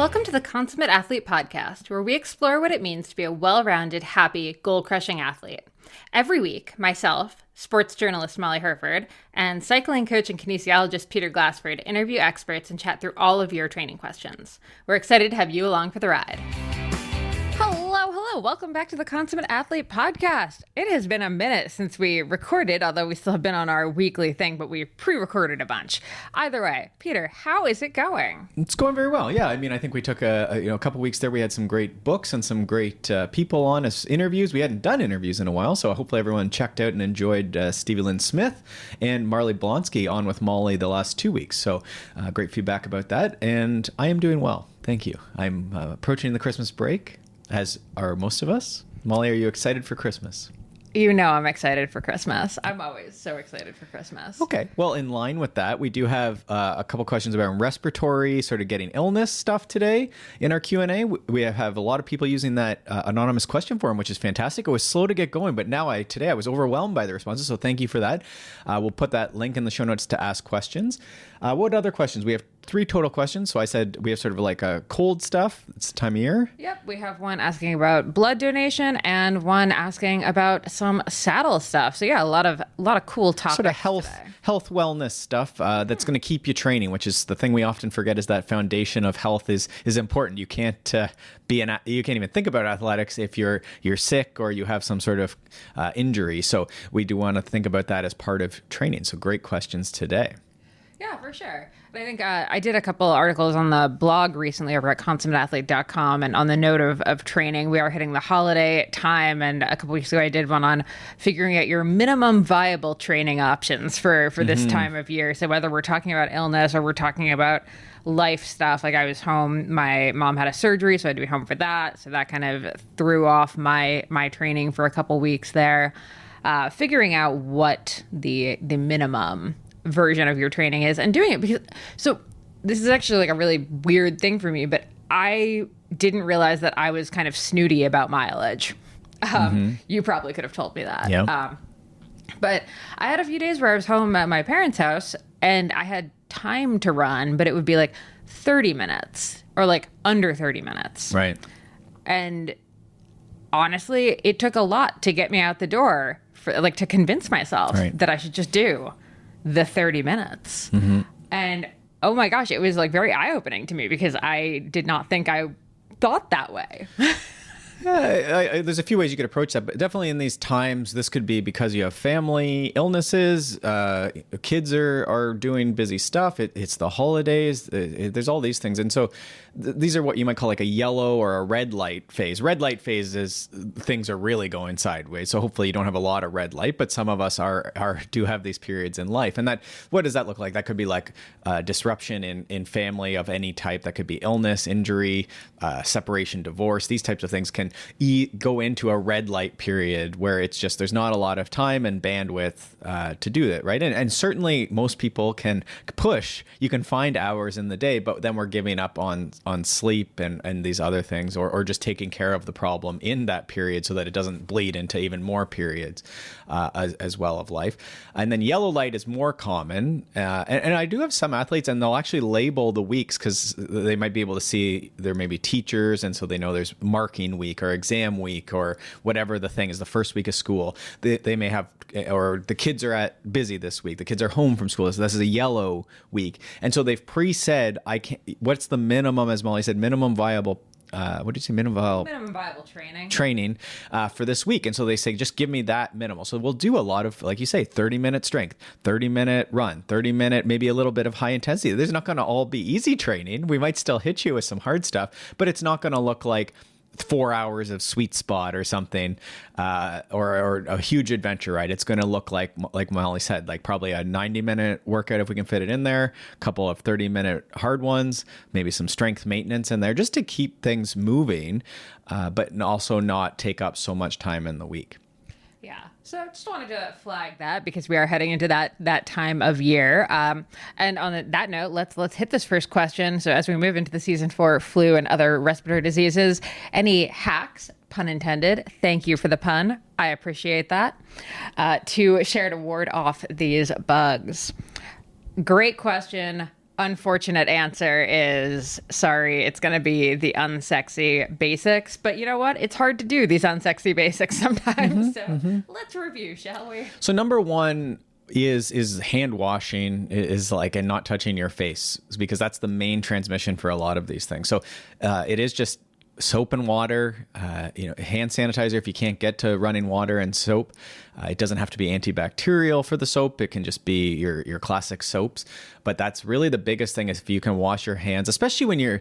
Welcome to the Consummate Athlete Podcast, where we explore what it means to be a well-rounded, happy, goal-crushing athlete. Every week, myself, sports journalist Molly Herford, and cycling coach and kinesiologist Peter Glassford interview experts and chat through all of your training questions. We're excited to have you along for the ride. Hello. Welcome back to the Consummate Athlete Podcast. It has been a minute since we recorded, although we still have been on our weekly thing, but we pre-recorded a bunch. Either way, Peter, how is it going? It's going very well. Yeah, I mean, I think we took a couple weeks there. We had some great books and some great people on as interviews. We hadn't done interviews in a while, so hopefully everyone checked out and enjoyed Stevie Lynn Smith and Marley Blonsky on with Molly the last 2 weeks. So great feedback about that, and I am doing well. Thank you. I'm approaching the Christmas break, as are most of us. Molly, are you excited for Christmas? You know I'm excited for Christmas. I'm always so excited for Christmas. Okay. Well, in line with that, we do have a couple questions about respiratory, sort of getting illness stuff today in our Q&A. We have a lot of people using that anonymous question form, which is fantastic. It was slow to get going, but today I was overwhelmed by the responses, so thank you for that. We'll put that link in the show notes to ask questions. What other questions? We have 3 total questions. So I said we have sort of like a cold stuff. It's the time of year. Yep. We have one asking about blood donation and one asking about some saddle stuff. So yeah, a lot of cool topics. Sort of health wellness stuff that's going to keep you training, which is the thing we often forget, is that foundation of health is important. You can't you can't even think about athletics if you're sick or you have some sort of injury. So we do want to think about that as part of training. So great questions today. Yeah, for sure. I think I did a couple articles on the blog recently over at consummateathlete.com, and on the note of training, we are hitting the holiday time, and a couple weeks ago I did one on figuring out your minimum viable training options for this time of year. So whether we're talking about illness or we're talking about life stuff, like I was home, my mom had a surgery, so I had to be home for that. So that kind of threw off my training for a couple weeks there. Figuring out what the minimum version of your training is and doing it, because so this is actually like a really weird thing for me, but I didn't realize that I was kind of snooty about mileage. You probably could have told me that. Yeah. But I had a few days where I was home at my parents' house and I had time to run, but it would be like 30 minutes or like under 30 minutes. Right. And honestly, it took a lot to get me out the door to convince myself that I should just do the 30 minutes. And oh my gosh, it was like very eye-opening to me because I did not think I thought that way. Yeah, there's a few ways you could approach that, but definitely in these times, this could be because you have family illnesses, kids are doing busy stuff, it's the holidays, there's all these things. And so these are what you might call like a yellow or a red light phase. Red light phase is things are really going sideways. So hopefully you don't have a lot of red light, but some of us do have these periods in life. And what does that look like? That could be like disruption in family of any type. That could be illness, injury, separation, divorce. These types of things can go into a red light period where it's just there's not a lot of time and bandwidth to do that, right? And certainly most people can push. You can find hours in the day, but then we're giving up on sleep and these other things, or just taking care of the problem in that period so that it doesn't bleed into even more periods as well of life. And then yellow light is more common. And I do have some athletes, and they'll actually label the weeks because they might be able to see there may be teachers, and so they know there's marking week or exam week or whatever the thing is, the first week of school. They may have, or the kids are busy this week. The kids are home from school. So this is a yellow week. And so they've pre-said, what's the minimum, as Molly said, minimum viable what did you say? Minimum viable training for this week. And so they say, just give me that minimal. So we'll do a lot of, like you say, 30-minute strength, 30-minute run, 30-minute, maybe a little bit of high intensity. There's not going to all be easy training. We might still hit you with some hard stuff, but it's not going to look like 4 hours of sweet spot or something, or a huge adventure ride. It's going to look like Molly said, like probably a 90-minute workout if we can fit it in there, a couple of 30-minute hard ones, maybe some strength maintenance in there just to keep things moving, but also not take up so much time in the week. Yeah. So I just wanted to flag that because we are heading into that time of year. And on that note, let's hit this first question. So as we move into the season for flu and other respiratory diseases, any hacks, pun intended, thank you for the pun, I appreciate that, to share to ward off these bugs? Great question. unfortunate answer is sorry, it's going to be the unsexy basics. But you know what? It's hard to do these unsexy basics sometimes. Let's review, shall we? So number one is hand washing, is like, and not touching your face, because that's the main transmission for a lot of these things. So it is just soap and water, hand sanitizer if you can't get to running water and soap. It doesn't have to be antibacterial for the soap. It can just be your classic soaps. But that's really the biggest thing, is if you can wash your hands, especially when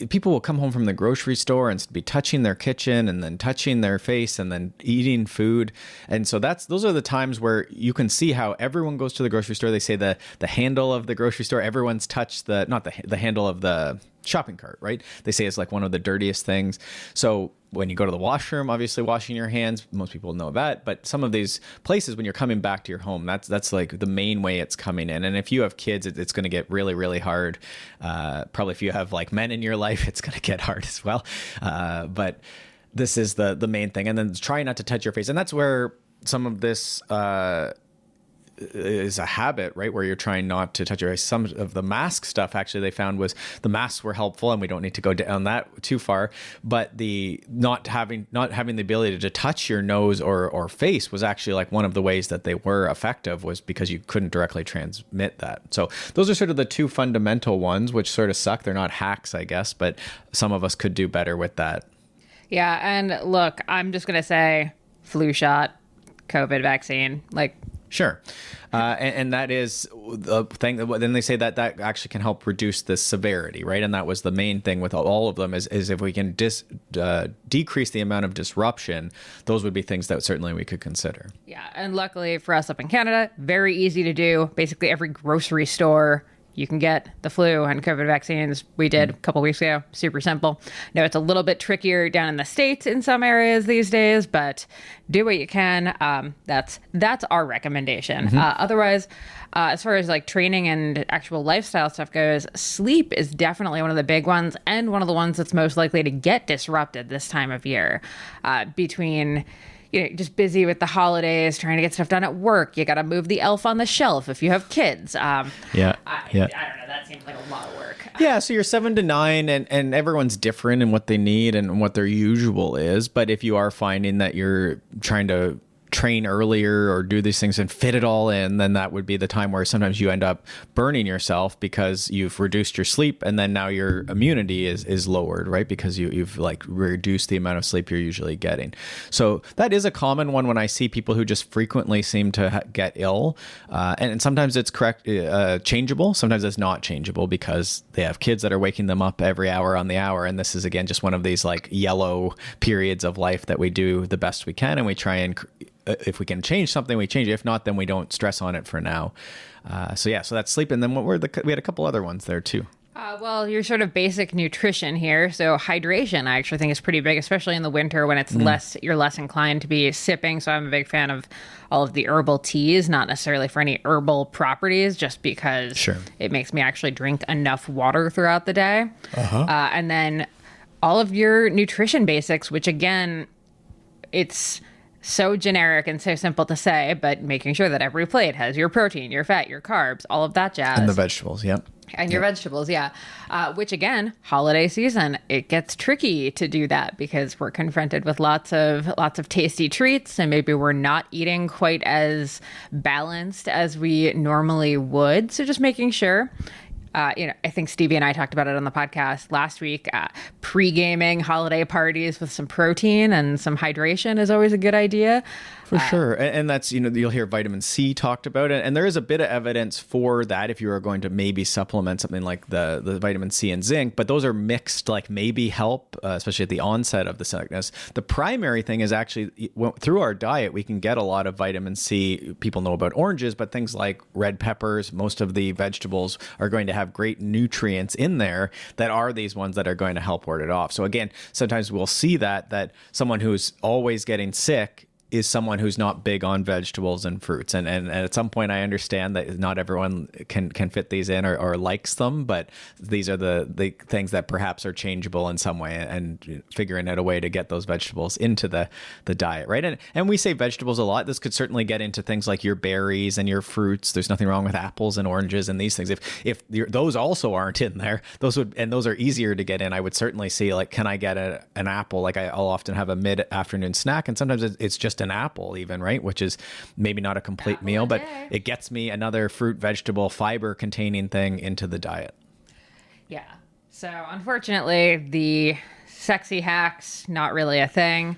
people will come home from the grocery store and be touching their kitchen and then touching their face and then eating food. And so those are the times where you can see how everyone goes to the grocery store. They say the handle of the grocery store, everyone's touched not the handle of the shopping cart, right? They say it's like one of the dirtiest things. So when you go to the washroom, obviously washing your hands, most people know that, but some of these places when you're coming back to your home, that's like the main way it's coming in. And if you have kids, it's going to get really, really hard. Probably if you have like men in your life, it's going to get hard as well. But this is the main thing. And then try not to touch your face. And that's where some of this is a habit, right? Where you're trying not to touch your face. Some of the mask stuff, actually, they found was the masks were helpful, and we don't need to go down that too far. But the not having the ability to touch your nose or face was actually like one of the ways that they were effective, was because you couldn't directly transmit that. So those are sort of the two fundamental ones, which sort of suck. They're not hacks, I guess, but some of us could do better with that. Yeah, and look, I'm just gonna say flu shot, COVID vaccine, like. Sure. And that is the thing. Then they say that actually can help reduce the severity, right? And that was the main thing with all of them, is if we can decrease the amount of disruption, those would be things that certainly we could consider. Yeah. And luckily for us up in Canada, very easy to do. Basically every grocery store, you can get the flu and COVID vaccines. We did a couple weeks ago. Super simple. No, it's a little bit trickier down in the States in some areas these days, but do what you can. That's our recommendation. Otherwise, as far as like training and actual lifestyle stuff goes, sleep is definitely one of the big ones, and one of the ones that's most likely to get disrupted this time of year. Between just busy with the holidays, trying to get stuff done at work. You got to move the elf on the shelf if you have kids. I don't know. That seems like a lot of work. Yeah. So you're 7 to 9 and everyone's different in what they need and what their usual is. But if you are finding that you're trying to train earlier or do these things and fit it all in, then that would be the time where sometimes you end up burning yourself because you've reduced your sleep, and then now your immunity is lowered, right? Because you've like reduced the amount of sleep you're usually getting. So that is a common one when I see people who just frequently seem to get ill, and sometimes it's changeable, sometimes it's not changeable because they have kids that are waking them up every hour on the hour, and this is again just one of these like yellow periods of life that we do the best we can, and we try and if we can change something, we change it. If not, then we don't stress on it for now. So that's sleep. And then we had a couple other ones there too. Well, your sort of basic nutrition here. So hydration, I actually think is pretty big, especially in the winter when it's you're less inclined to be sipping. So I'm a big fan of all of the herbal teas, not necessarily for any herbal properties, just because it makes me actually drink enough water throughout the day. And then all of your nutrition basics, which again, it's so generic and so simple to say, but making sure that every plate has your protein, your fat, your carbs, all of that jazz. And the vegetables, And your vegetables, which again, holiday season, it gets tricky to do that because we're confronted with lots of tasty treats, and maybe we're not eating quite as balanced as we normally would. So just making sure. I think Stevie and I talked about it on the podcast last week. Pre-gaming holiday parties with some protein and some hydration is always a good idea. For sure. And that's, you'll hear vitamin C talked about. And there is a bit of evidence for that if you are going to maybe supplement something like the vitamin C and zinc. But those are mixed, like maybe help, especially at the onset of the sickness. The primary thing is actually through our diet, we can get a lot of vitamin C. People know about oranges, but things like red peppers, most of the vegetables are going to have great nutrients in there that are these ones that are going to help ward it off. So again, sometimes we'll see that someone who's always getting sick is someone who's not big on vegetables and fruits. And at some point, I understand that not everyone can fit these in or likes them, but these are the things that perhaps are changeable in some way, and figuring out a way to get those vegetables into the diet, right? And we say vegetables a lot. This could certainly get into things like your berries and your fruits. There's nothing wrong with apples and oranges and these things. If those also aren't in there, those are easier to get in. I would certainly see, like, can I get an apple? Like I'll often have a mid-afternoon snack, and sometimes it's just an apple even, right? Which is maybe not a complete meal, but it gets me another fruit, vegetable, fiber containing thing into the diet. Yeah. So unfortunately, the sexy hacks, not really a thing.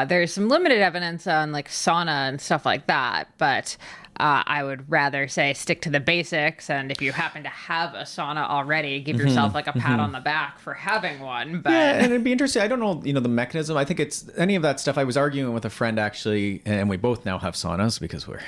There's some limited evidence on like sauna and stuff like that, but I would rather say stick to the basics. And if you happen to have a sauna already, give yourself like a pat on the back for having one. But yeah, and it'd be interesting. I don't know, the mechanism. I think it's any of that stuff. I was arguing with a friend actually, and we both now have saunas because we're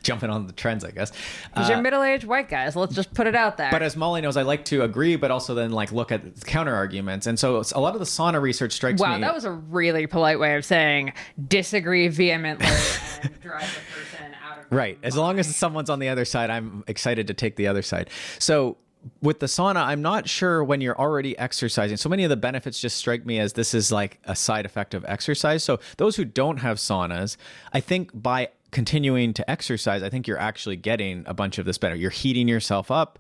jumping on the trends, I guess. Because you're middle-aged white guys. Let's just put it out there. But as Molly knows, I like to agree, but also then like look at counter arguments. And so a lot of the sauna research strikes me. Wow, that was a really polite way of saying disagree vehemently and drive the person out of right. As long as someone's on the other side, I'm excited to take the other side. So with the sauna, I'm not sure when you're already exercising. So many of the benefits just strike me as this is like a side effect of exercise. So those who don't have saunas, I think by continuing to exercise, I think you're actually getting a bunch of this benefit. You're heating yourself up.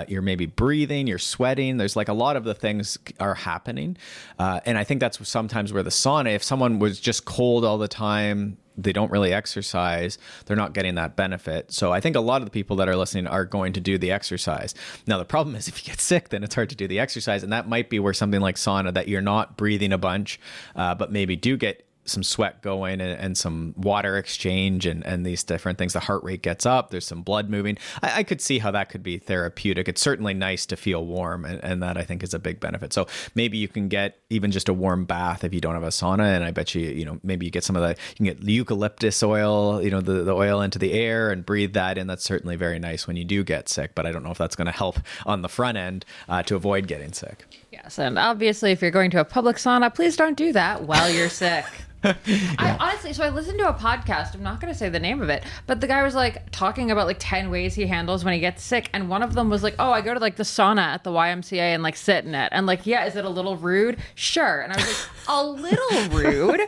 You're maybe breathing, you're sweating. There's like a lot of the things are happening. And I think that's sometimes where the sauna, if someone was just cold all the time, they don't really exercise, they're not getting that benefit. So I think a lot of the people that are listening are going to do the exercise. Now, the problem is if you get sick, then it's hard to do the exercise. And that might be where something like sauna, that you're not breathing a bunch, but maybe do get some sweat going and some water exchange and these different things. The heart rate gets up. There's some blood moving. I could see how that could be therapeutic. It's certainly nice to feel warm, and that I think is a big benefit. So maybe you can get even just a warm bath if you don't have a sauna. And I bet maybe you get some of you can get eucalyptus oil, the oil into the air and breathe that in. That's certainly very nice when you do get sick, but I don't know if that's going to help on the front end to avoid getting sick. Yes. And obviously, if you're going to a public sauna, please don't do that while you're sick. Yeah. I listened to a podcast. I'm not going to say the name of it, but the guy was like talking about like 10 ways he handles when he gets sick. And one of them was like, oh, I go to like the sauna at the YMCA and like sit in it. And like, yeah, is it a little rude? Sure. And I was like, a little rude?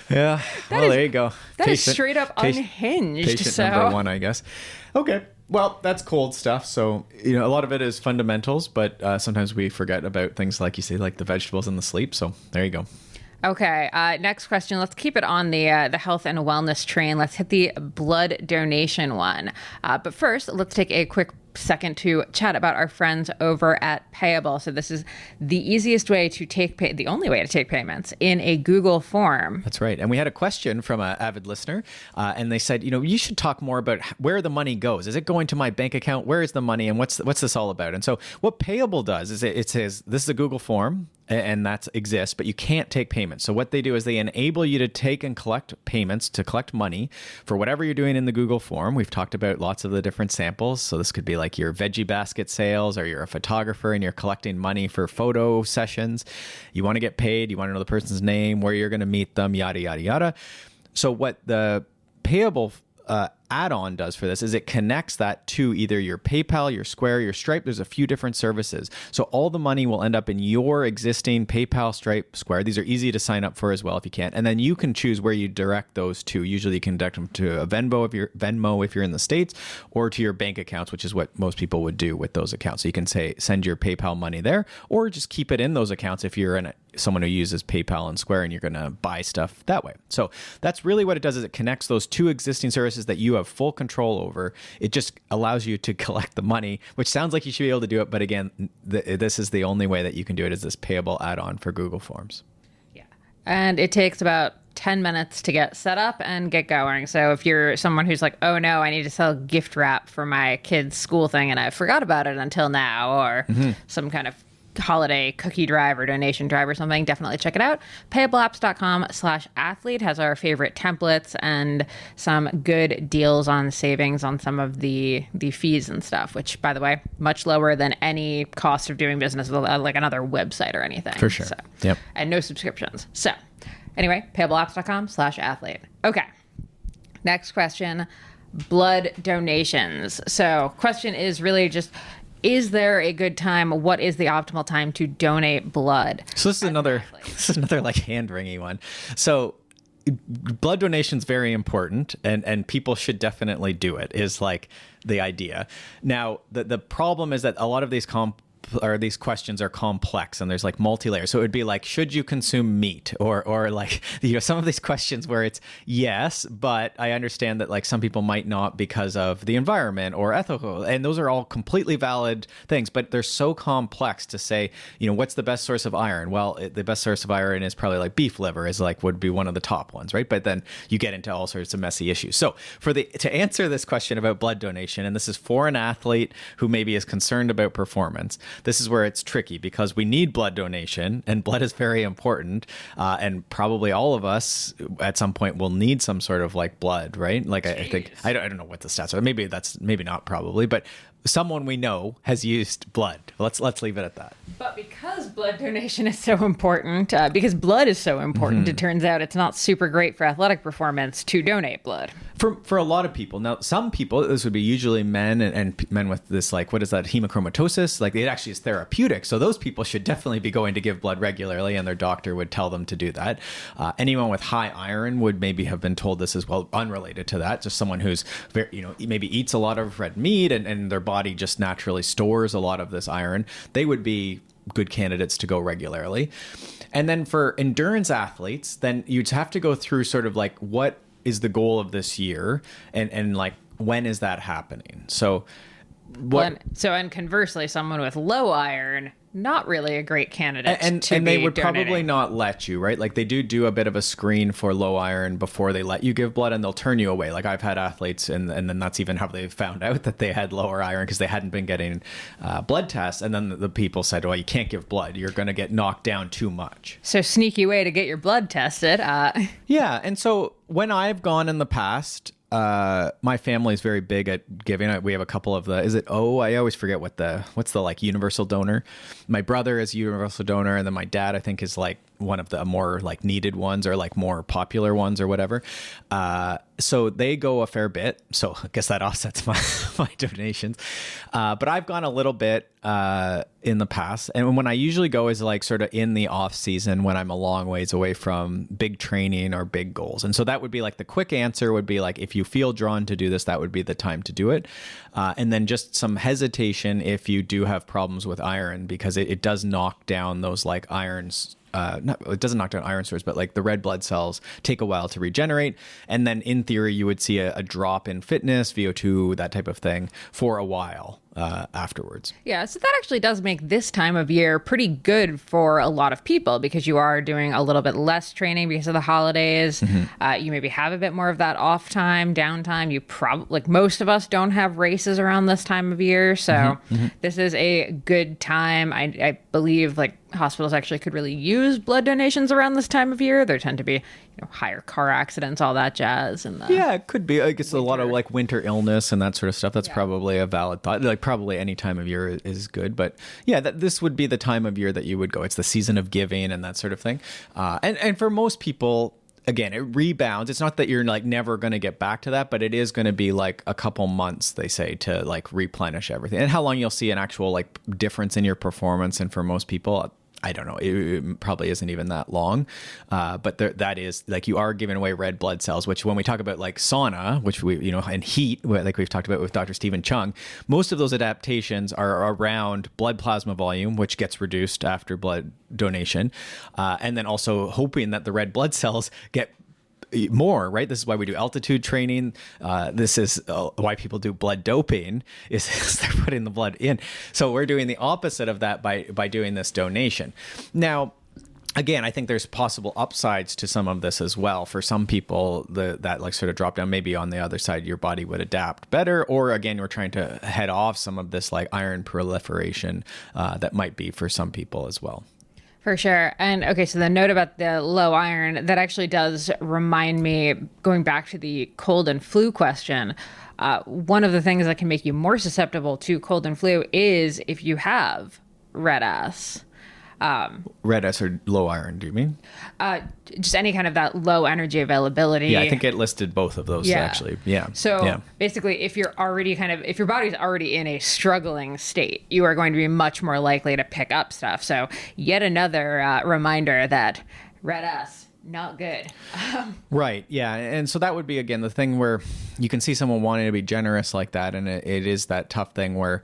Yeah. Well, there you go. That is straight up unhinged. Patient number one, I guess. Okay. Well, that's cold stuff. So, a lot of it is fundamentals, but sometimes we forget about things like you say, like the vegetables and the sleep. So there you go. Okay, next question. Let's keep it on the health and wellness train. Let's hit the blood donation one. But first, let's take a quick second to chat about our friends over at Payable. So this is the easiest way to the only way to take payments in a Google form. That's right. And we had a question from an avid listener, and they said, you should talk more about where the money goes. Is it going to my bank account? Where is the money? And what's this all about? And so what Payable does is it says, this is a Google form, and that exists, but you can't take payments. So what they do is they enable you to take and collect payments, to collect money for whatever you're doing in the Google form. We've talked about lots of the different samples. So this could be like your veggie basket sales, or you're a photographer and you're collecting money for photo sessions. You want to get paid. You want to know the person's name, where you're going to meet them, yada, yada, yada. So what the Payable add-on does for this is it connects that to either your PayPal, your Square, your Stripe. There's a few different services. So all the money will end up in your existing PayPal, Stripe, Square. These are easy to sign up for as well if you can. And then you can choose where you direct those to. Usually you can direct them to a Venmo if you're in the States, or to your bank accounts, which is what most people would do with those accounts. So you can say send your PayPal money there, or just keep it in those accounts if you're someone who uses PayPal and Square and you're going to buy stuff that way. So that's really what it does, is it connects those two existing services that you have full control over. It just allows you to collect the money, which sounds like you should be able to do it. But again, this is the only way that you can do it, is this Payable add-on for Google Forms. Yeah. And it takes about 10 minutes to get set up and get going. So if you're someone who's like, oh no, I need to sell gift wrap for my kid's school thing and I forgot about it until now, or some kind of holiday cookie drive or donation drive or something, definitely check it out. Payableapps.com/athlete has our favorite templates and some good deals on savings on some of the fees and stuff, which, by the way, much lower than any cost of doing business with like another website or anything. For sure. So, yep. And no subscriptions. So Anyway, payableapps.com/athlete. Okay. Next question, blood donations. So question is really just, is there a good time? What is the optimal time to donate blood? So this is another like hand-wringing one. So blood donation is very important, and people should definitely do it, is like the idea. Now, the problem is that a lot of these these questions are complex, and there's like multi-layers. So it would be like, should you consume meat, or like, some of these questions where it's yes, but I understand that like some people might not because of the environment or ethical, and those are all completely valid things, but they're so complex to say, what's the best source of iron? Well, the best source of iron is probably like beef liver would be one of the top ones, right? But then you get into all sorts of messy issues. So to answer this question about blood donation, and this is for an athlete who maybe is concerned about performance, this is where it's tricky, because we need blood donation, and blood is very important. And probably all of us at some point will need some sort of like blood, right? Like I think, I don't know what the stats are. Maybe not probably, but someone we know has used blood. Let's leave it at that. But because blood donation is so important, because blood is so important, it turns out it's not super great for athletic performance to donate blood. For a lot of people. Now, some people, this would be usually men and men with this, like, what is that, hemochromatosis? Like, it actually is therapeutic. So those people should definitely be going to give blood regularly, and their doctor would tell them to do that. Anyone with high iron would maybe have been told this as well, unrelated to that. Just someone who's very, maybe eats a lot of red meat, and their body just naturally stores a lot of this iron. They would be good candidates to go regularly. And then for endurance athletes, then you'd have to go through sort of like, what is the goal of this year, and like, when is that happening? So and conversely, someone with low iron, not really a great candidate and they would probably not let you, right? Like, they do a bit of a screen for low iron before they let you give blood, and they'll turn you away. Like, I've had athletes, and then that's even how they found out that they had lower iron, because they hadn't been getting blood tests, and then the people said, well, you can't give blood, you're going to get knocked down too much. So sneaky way to get your blood tested. Yeah, and so when I've gone in the past, my family is very big at giving. We have a couple of I always forget what's the like universal donor. My brother is universal donor, and then my dad, I think, is like one of the more like needed ones, or like more popular ones, or whatever. So they go a fair bit. So I guess that offsets my donations. But I've gone a little bit in the past. And when I usually go is like sort of in the off season, when I'm a long ways away from big training or big goals. And so that would be like, the quick answer would be like, if you feel drawn to do this, that would be the time to do it. And then just some hesitation if you do have problems with iron, because it does knock down those like irons. It doesn't knock down iron stores, but like the red blood cells take a while to regenerate. And then in theory, you would see a drop in fitness, VO2, that type of thing, for a while afterwards. Yeah, so that actually does make this time of year pretty good for a lot of people, because you are doing a little bit less training because of the holidays. You maybe have a bit more of that off time, downtime. You probably, like most of us, don't have races around this time of year. So this is a good time. I believe like hospitals actually could really use blood donations around this time of year. There tend to be higher car accidents, all that jazz. And yeah, it could be. I guess a lot of like winter illness and that sort of stuff. That's probably a valid thought. Like, probably any time of year is good. But yeah, this would be the time of year that you would go. It's the season of giving and that sort of thing. And for most people, again, it rebounds. It's not that you're like never going to get back to that, but it is going to be like a couple months, they say, to like replenish everything. And how long you'll see an actual like difference in your performance. And for most people, I don't know, it probably isn't even that long. But that is like, you are giving away red blood cells, which when we talk about like sauna, which we, and heat, like we've talked about with Dr. Stephen Chung, most of those adaptations are around blood plasma volume, which gets reduced after blood donation. And then also hoping that the red blood cells get more, right? This is why we do altitude training. This is why people do blood doping, is they're putting the blood in. So we're doing the opposite of that by doing this donation. Now, again, I think there's possible upsides to some of this as well. For some people, that like sort of drop down, maybe on the other side, your body would adapt better. Or again, we're trying to head off some of this like iron proliferation that might be for some people as well. For sure. And okay, so the note about the low iron, that actually does remind me, going back to the cold and flu question, one of the things that can make you more susceptible to cold and flu is if you have red ass. Red S or low iron, do you mean? Just any kind of that low energy availability. Yeah, I think it listed both of those actually. Yeah. So basically, if your body's already in a struggling state, you are going to be much more likely to pick up stuff. So yet another reminder that Red S, not good. Right. Yeah. And so that would be, again, the thing where you can see someone wanting to be generous like that. And it is that tough thing where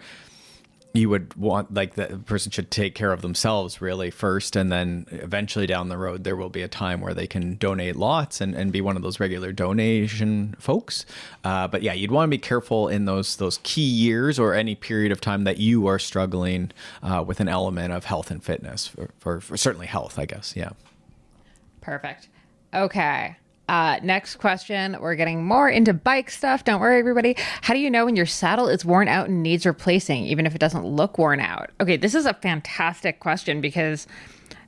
you would want, like, the person should take care of themselves really first. And then eventually down the road, there will be a time where they can donate lots and be one of those regular donation folks. But yeah, you'd want to be careful in those key years or any period of time that you are struggling with an element of health and fitness for certainly health, I guess. Yeah. Perfect. Okay. Next question. We're getting more into bike stuff. Don't worry, everybody. How do you know when your saddle is worn out and needs replacing, even if it doesn't look worn out? Okay, this is a fantastic question because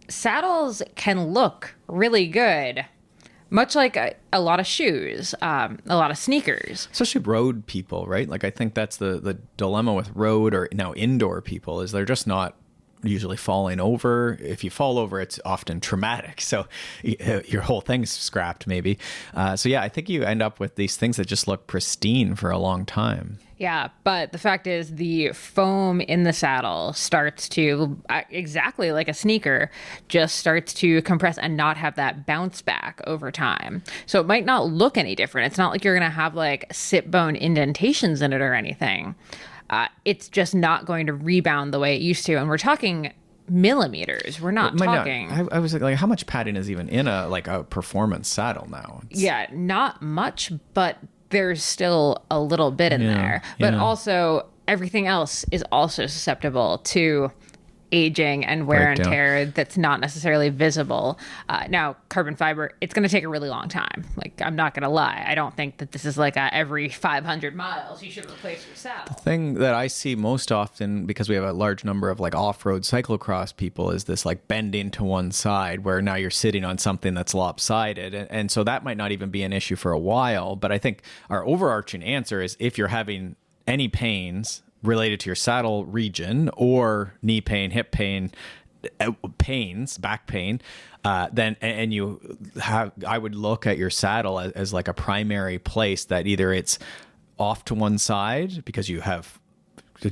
saddles can look really good, much like a lot of shoes, a lot of sneakers. Especially road people, right? Like, I think that's the dilemma with road or now indoor people is they're just not usually falling over. If you fall over, it's often traumatic. So your whole thing's scrapped maybe. So yeah, I think you end up with these things that just look pristine for a long time. Yeah, but the fact is the foam in the saddle starts to, exactly like a sneaker, just starts to compress and not have that bounce back over time. So it might not look any different. It's not like you're going to have like sit bone indentations in it or anything. It's just not going to rebound the way it used to. And we're talking millimeters. We're not talking. I was like, how much padding is even in a performance saddle now? Yeah, not much, but there's still a little bit in there. But also everything else is also susceptible to aging and wear and tear that's not necessarily visible. Now, carbon fiber, it's going to take a really long time. Like, I'm not going to lie. I don't think that this is like every 500 miles you should replace your saddle. The thing that I see most often, because we have a large number of like off-road cyclocross people, is this like bending to one side where now you're sitting on something that's lopsided. And so that might not even be an issue for a while. But I think our overarching answer is if you're having any pains related to your saddle region or knee pain, hip pain, pains, back pain, then I would look at your saddle as like a primary place that either it's off to one side because you have,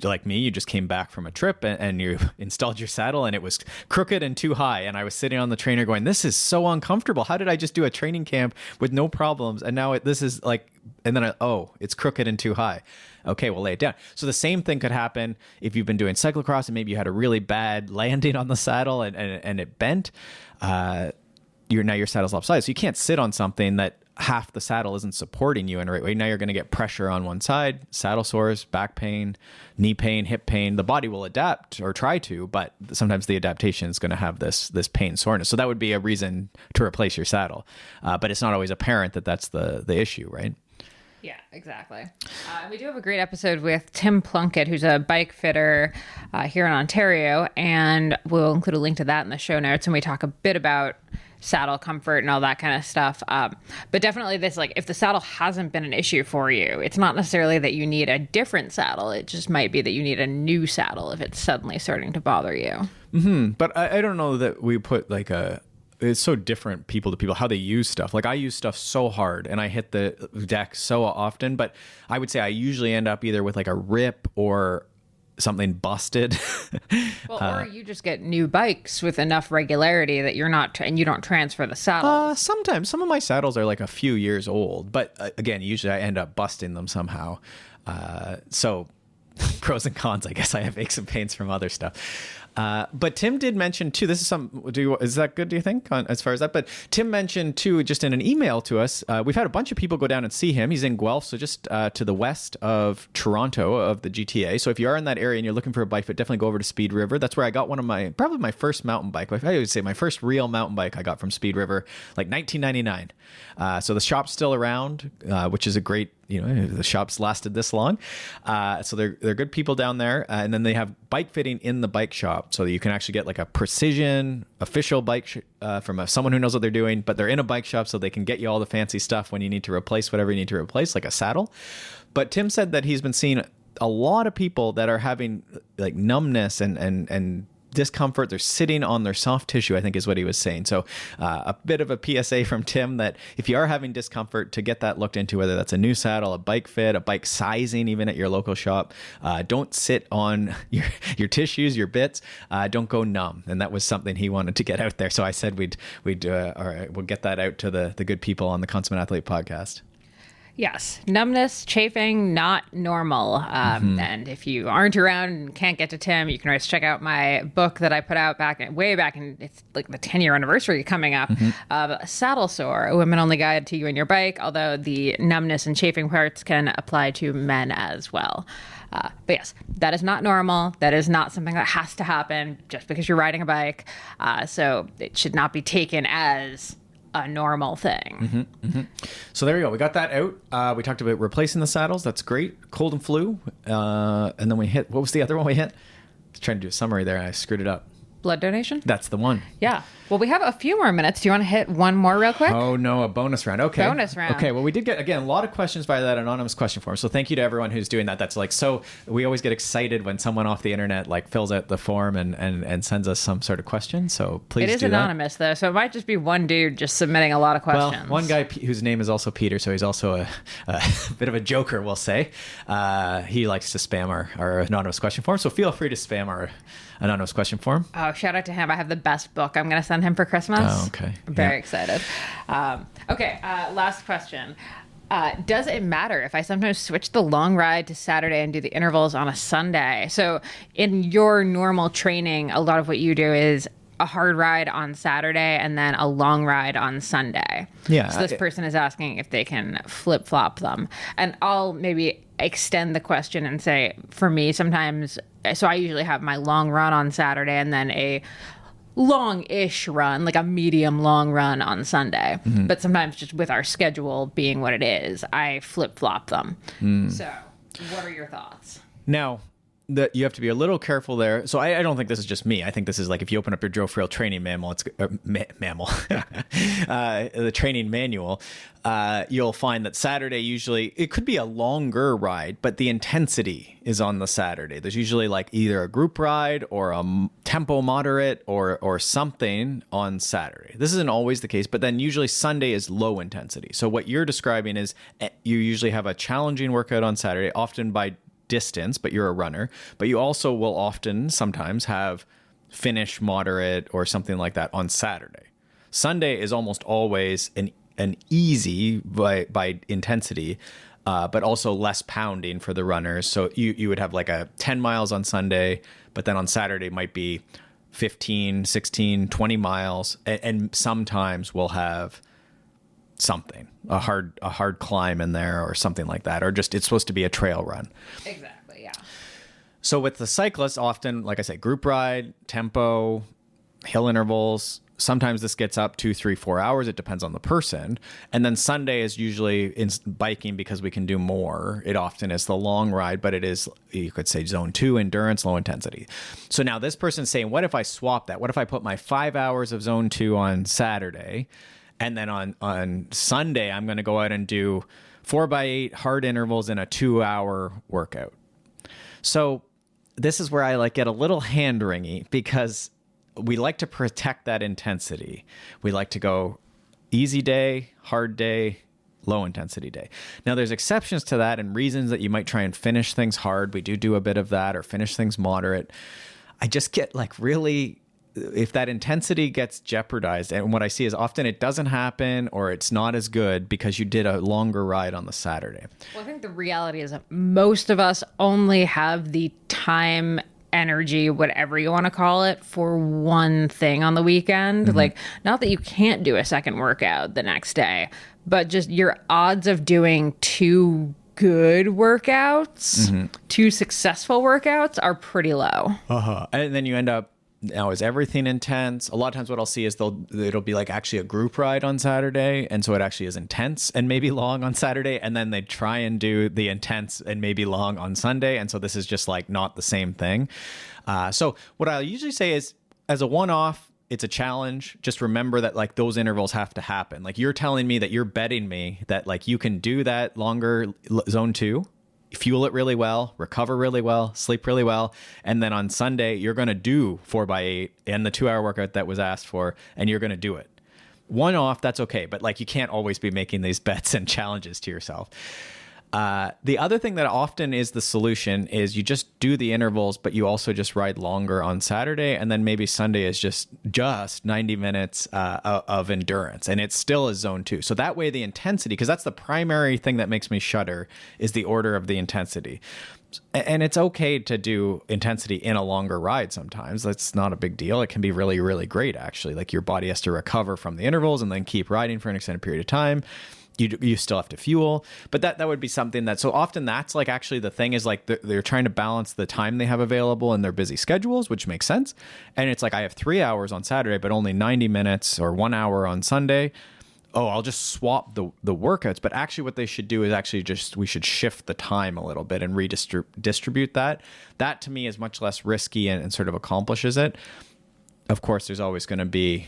like me, you just came back from a trip and you installed your saddle and it was crooked and too high. And I was sitting on the trainer going, this is so uncomfortable. How did I just do a training camp with no problems? And now this is like, and then it's crooked and too high. Okay, we'll lay it down. So the same thing could happen if you've been doing cyclocross and maybe you had a really bad landing on the saddle and it bent. Now your saddle's lopsided. So you can't sit on something that half the saddle isn't supporting you in the right way. Now you're going to get pressure on one side, saddle sores, back pain, knee pain, hip pain. The body will adapt or try to, but sometimes the adaptation is going to have this pain soreness. So that would be a reason to replace your saddle. But it's not always apparent that that's the issue, right? Yeah, exactly. We do have a great episode with Tim Plunkett, who's a bike fitter here in Ontario, and we'll include a link to that in the show notes. And we talk a bit about saddle comfort and all that kind of stuff. But definitely this, like, if the saddle hasn't been an issue for you, it's not necessarily that you need a different saddle. It just might be that you need a new saddle if it's suddenly starting to bother you. Mm-hmm. But I don't know that we put like it's so different people to people, how they use stuff. Like I use stuff so hard and I hit the deck so often, but I would say I usually end up either with like a rip or something busted. Well, or you just get new bikes with enough regularity that you're not, and you don't transfer the saddles. Sometimes some of my saddles are like a few years old, but again, usually I end up busting them somehow. So pros and cons, I guess. I have aches and pains from other stuff. But Tim did mention too, is that good, do you think, as far as that? But Tim mentioned too, just in an email to us, we've had a bunch of people go down and see him. He's in Guelph, so just to the west of Toronto of the GTA. So if you are in that area and you're looking for a bike, but definitely go over to Speed River. That's where I got probably my first mountain bike. I would say my first real mountain bike I got from Speed River, like 1999. So the shop's still around, which is a great, the shop's lasted this long. So they're good people down there. And then they have bike fitting in the bike shop. So you can actually get like a precision official bike from someone who knows what they're doing, but they're in a bike shop so they can get you all the fancy stuff when you need to replace whatever you need to replace, like a saddle. But Tim said that he's been seeing a lot of people that are having like numbness and discomfort. They're sitting on their soft tissue, I think is what he was saying. So a bit of a PSA from Tim that if you are having discomfort, to get that looked into, whether that's a new saddle, a bike fit, a bike sizing, even at your local shop. Don't sit on your tissues, your bits. Don't go numb. And that was something he wanted to get out there. So I said we'll get that out to the good people on the Consummate Athlete podcast. Yes. Numbness, chafing, not normal. And if you aren't around and can't get to Tim, you can always check out my book that I put out way back in, it's like the 10-year anniversary coming up, Saddle Sore, a women-only guide to you and your bike, although the numbness and chafing parts can apply to men as well. But yes, that is not normal. That is not something that has to happen just because you're riding a bike. So it should not be taken as a normal thing. So there you go. We got that out. We talked about replacing the saddles. That's great. Cold and flu. And then we hit, what was the other one we hit? I was trying to do a summary there and I screwed it up. Blood donation? That's the one. Yeah. Well, we have a few more minutes. Do you want to hit one more real quick? Oh, no, a bonus round. Okay. Bonus round. Okay, well, we did get, again, a lot of questions via that anonymous question form. So thank you to everyone who's doing that. That's like, so we always get excited when someone off the internet like fills out the form and sends us some sort of question. So please do that. It is anonymous, though, so it might just be one dude just submitting a lot of questions. Well, one guy whose name is also Peter, so he's also a bit of a joker, we'll say. He likes to spam our anonymous question form. So feel free to spam our anonymous question form. Oh, shout out to him. I have the best book I'm going to send him for Christmas. Oh, okay. I'm very excited. Okay, last question. Does it matter if I sometimes switch the long ride to Saturday and do the intervals on a Sunday? So in your normal training, a lot of what you do is a hard ride on Saturday and then a long ride on Sunday. Yeah. So this person is asking if they can flip-flop them. And I'll maybe extend the question and say, for me, sometimes, so I usually have my long run on Saturday and then a long-ish run, like a medium long run on Sunday. But sometimes just with our schedule being what it is, I flip-flop them. So what are your thoughts? Now, you have to be a little careful there. So I don't think this is just me. I think this is like if you open up your Joe Frail training manual, the training manual, you'll find that Saturday usually, it could be a longer ride, but the intensity is on the Saturday. There's usually like either a group ride or a tempo moderate or something on Saturday. This isn't always the case, but then usually Sunday is low intensity. So what you're describing is you usually have a challenging workout on Saturday, often by distance, but you're a runner, but you also will often sometimes have finish moderate or something like that on Saturday. Sunday is almost always an easy by intensity, but also less pounding for the runners. So you would have like a 10 miles on Sunday, but then on Saturday might be 15, 16, 20 miles. And sometimes we'll have something, a hard climb in there or something like that, or just it's supposed to be a trail run. Exactly, yeah. So with the cyclists, often, like I say, group ride, tempo, hill intervals. Sometimes this gets up 2, 3, 4 hours. It depends on the person. And then Sunday is usually in biking because we can do more. It often is the long ride, but it is, you could say, zone 2 endurance, low intensity. So now this person's saying, what if I swap that? What if I put my 5 hours of zone 2 on Saturday? And then on Sunday, I'm going to go out and do 4x8 hard intervals in a 2-hour workout. So this is where I get a little hand-wringy because we like to protect that intensity. We like to go easy day, hard day, low intensity day. Now there's exceptions to that and reasons that you might try and finish things hard. We do a bit of that, or finish things moderate. I just get really, if that intensity gets jeopardized, and what I see is often it doesn't happen or it's not as good because you did a longer ride on the Saturday. Well, I think the reality is that most of us only have the time, energy, whatever you want to call it, for one thing on the weekend. Like, not that you can't do a second workout the next day, but just your odds of doing two good workouts, two successful workouts, are pretty low. And then you end up, now is everything intense? A lot of times what I'll see is it'll be like actually a group ride on Saturday, and so it actually is intense and maybe long on Saturday, and then they try and do the intense and maybe long on Sunday, and so this is just not the same thing. So what I usually say is, as a one-off, it's a challenge. Just remember that those intervals have to happen. You're telling me that you're betting me that you can do that longer zone 2 fuel it really well, recover really well, sleep really well. And then on Sunday, you're going to do 4x8 and the 2-hour workout that was asked for, and you're going to do it. One off, that's okay. But like, you can't always be making these bets and challenges to yourself. The other thing that often is the solution is you just do the intervals, but you also just ride longer on Saturday. And then maybe Sunday is just 90 minutes of endurance. And it's still a zone 2. So that way the intensity, because that's the primary thing that makes me shudder, is the order of the intensity. And it's okay to do intensity in a longer ride sometimes. That's not a big deal. It can be really, really great, actually. Like your body has to recover from the intervals and then keep riding for an extended period of time. You still have to fuel, but that would be something that, so often that's like actually the thing is like they're trying to balance the time they have available in their busy schedules, which makes sense. And it's like, I have 3 hours on Saturday, but only 90 minutes or 1 hour on Sunday. Oh, I'll just swap the workouts. But actually what they should do is actually we should shift the time a little bit and redistribute that. That to me is much less risky and sort of accomplishes it. Of course, there's always going to be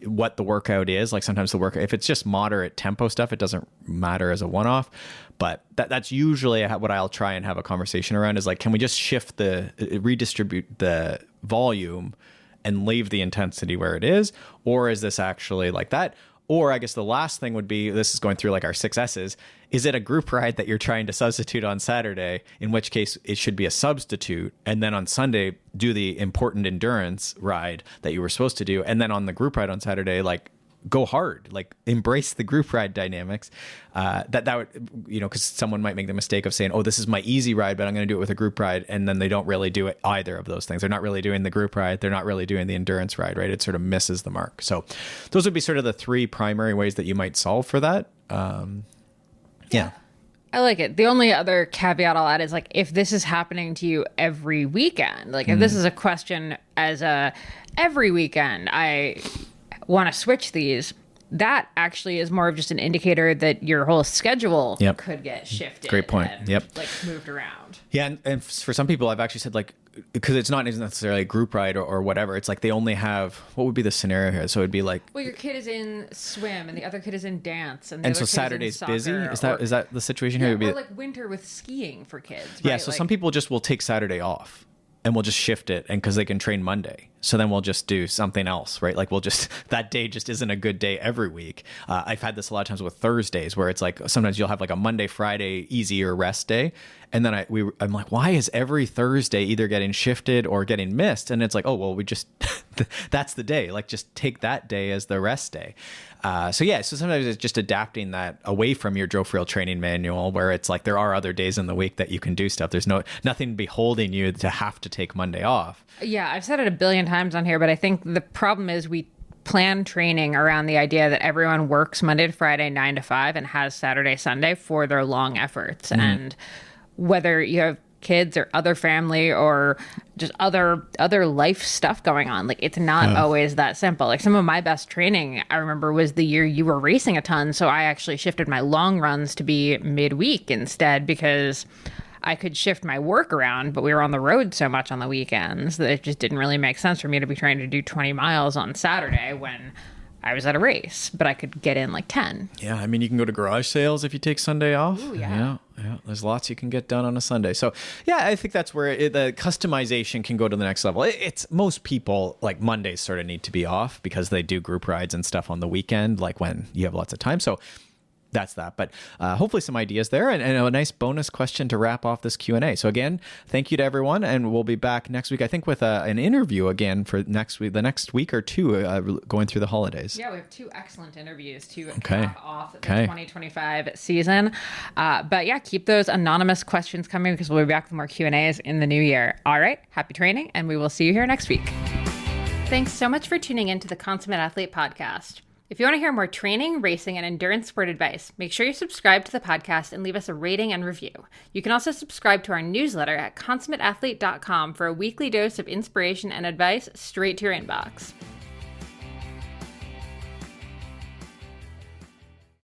what the workout is. Like sometimes the workout, if it's just moderate tempo stuff, it doesn't matter as a one-off. But that's usually what I'll try and have a conversation around is like, can we just redistribute the volume and leave the intensity where it is? Or is this actually like that? Or I guess the last thing would be, this is going through like our 6 S's. Is it a group ride that you're trying to substitute on Saturday? In which case it should be a substitute. And then on Sunday, do the important endurance ride that you were supposed to do. And then on the group ride on Saturday, like go hard, like embrace the group ride dynamics. That would, because someone might make the mistake of saying, oh, this is my easy ride, but I'm going to do it with a group ride. And then they don't really do it, either of those things. They're not really doing the group ride. They're not really doing the endurance ride, right? It sort of misses the mark. So those would be sort of the 3 primary ways that you might solve for that. Yeah. I like it. The only other caveat I'll add is like, if this is happening to you every weekend, like if this is a question every weekend, I want to switch these, that actually is more of just an indicator that your whole schedule could get shifted. Great point. And, like moved around. Yeah. And for some people, I've actually said like, because it's not necessarily a group ride or whatever. It's like they only have, what would be the scenario here? So it'd be like, well, your kid is in swim and the other kid is in dance. And so Saturday's busy? Is that the situation here? Yeah, Would be or like winter with skiing for kids. Right? Yeah. So some people just will take Saturday off. And we'll just shift it, and because they can train Monday, so then we'll just do something else, right? Like that day just isn't a good day every week. I've had this a lot of times with Thursdays, where it's like sometimes you'll have like a Monday, Friday easier rest day, and then I'm like, why is every Thursday either getting shifted or getting missed? And it's like, oh well, we just that's the day. Like just take that day as the rest day. So sometimes it's just adapting that away from your Joe Friel training manual, where it's like there are other days in the week that you can do stuff. There's nothing beholding you to have to take Monday off. Yeah, I've said it a billion times on here, but I think the problem is we plan training around the idea that everyone works Monday to Friday, 9 to 5, and has Saturday, Sunday for their long efforts. And whether you have kids or other family or just other life stuff going on, like it's not always that simple. Like some of my best training I remember was the year you were racing a ton, so I actually shifted my long runs to be midweek instead, because I could shift my work around, but we were on the road so much on the weekends that it just didn't really make sense for me to be trying to do 20 miles on Saturday when I was at a race, but I could get in like 10. Yeah, I mean, you can go to garage sales if you take Sunday off. Ooh, yeah. Yeah, there's lots you can get done on a Sunday. So, yeah, I think that's where the customization can go to the next level. It's most people, like Mondays sort of need to be off because they do group rides and stuff on the weekend, like when you have lots of time. So that's that. But hopefully some ideas there and a nice bonus question to wrap off this Q&A. So again, thank you to everyone. And we'll be back next week, I think, with an interview again for next week, the next week or two, going through the holidays. Yeah, we have 2 excellent interviews to cap off the 2025 season. But yeah, keep those anonymous questions coming because we'll be back with more Q&As in the new year. All right, happy training, and we will see you here next week. Thanks so much for tuning in to the Consummate Athlete Podcast. If you want to hear more training, racing, and endurance sport advice, make sure you subscribe to the podcast and leave us a rating and review. You can also subscribe to our newsletter at consummateathlete.com for a weekly dose of inspiration and advice straight to your inbox.